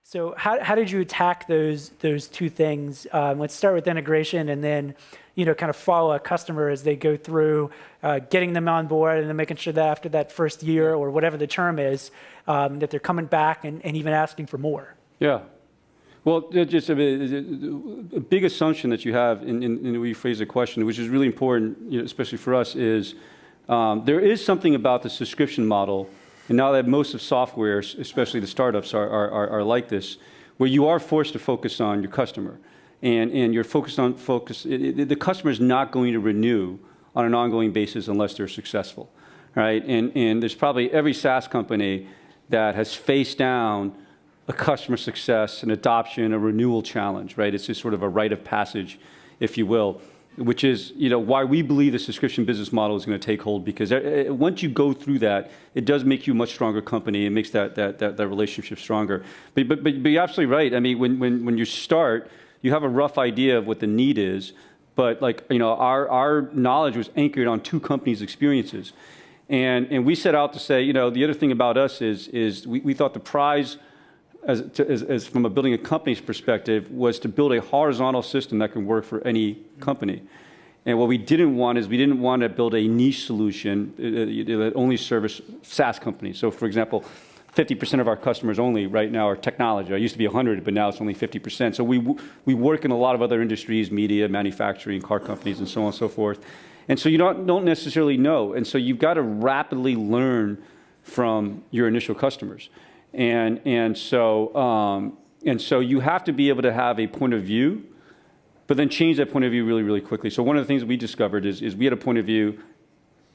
So how did you attack those two things? Let's start with integration, and then kind of follow a customer as they go through getting them on board, and then making sure that after that first year or whatever the term is, that they're coming back and even asking for more. Yeah. Well, just a big assumption that you have in the way you phrase the question, which is really important, especially for us, is there is something about the subscription model. And now that most of software, especially the startups, are like this, where you are forced to focus on your customer. And you're focused on the customer is not going to renew on an ongoing basis unless they're successful, right? And there's probably every SaaS company that has faced down a customer success, an adoption, a renewal challenge, right? It's just sort of a rite of passage, if you will, which is why we believe the subscription business model is going to take hold, because once you go through that, it does make you a much stronger company. It makes that relationship stronger. But you're absolutely right. I mean, when you start, you have a rough idea of what the need is, but our knowledge was anchored on two companies' experiences, and we set out to say, the other thing about us is we thought the prize, as from a building a company's perspective, was to build a horizontal system that can work for any company. And what we didn't want to build a niche solution that only service SaaS companies. So for example, 50% of our customers only right now are technology. It used to be 100, but now it's only 50%. So we work in a lot of other industries, media, manufacturing, car companies, and so on and so forth. And so you don't necessarily know. And so you've got to rapidly learn from your initial customers. And so you have to be able to have a point of view, but then change that point of view really, really quickly. So one of the things we discovered is we had a point of view,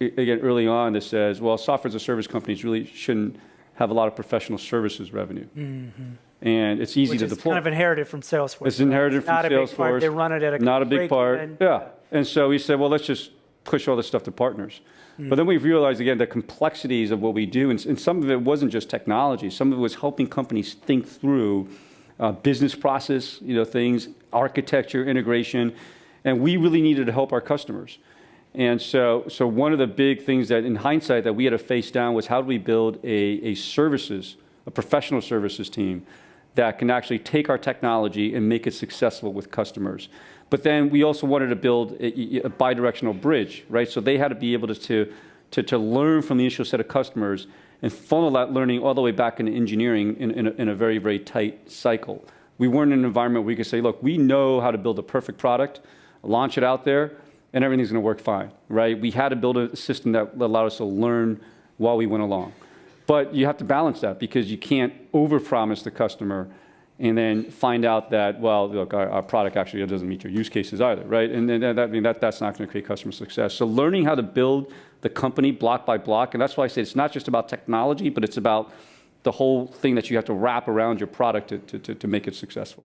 again, early on that says, well, software as a service companies really shouldn't have a lot of professional services revenue. Mm-hmm. And it's easy to deploy. It's kind of inherited from Salesforce. It's inherited from Salesforce. Not a big part. They run it at a not a big part. Yeah. And so we said, well, let's just push all this stuff to partners. But then we've realized, again, the complexities of what we do, and some of it wasn't just technology. Some of it was helping companies think through business process, things, architecture, integration, and we really needed to help our customers. And so one of the big things that, in hindsight, that we had to face down was how do we build a professional services team that can actually take our technology and make it successful with customers. But then we also wanted to build a bi-directional bridge, right? So they had to be able to learn from the initial set of customers and funnel that learning all the way back into engineering in a very, very tight cycle. We weren't in an environment where we could say, look, we know how to build a perfect product, launch it out there, and everything's going to work fine, right? We had to build a system that allowed us to learn while we went along. But you have to balance that, because you can't overpromise the customer and then find out that, well, look, our product actually doesn't meet your use cases either, right? And then that's not going to create customer success. So learning how to build the company block by block, and that's why I say it's not just about technology, but it's about the whole thing that you have to wrap around your product to make it successful.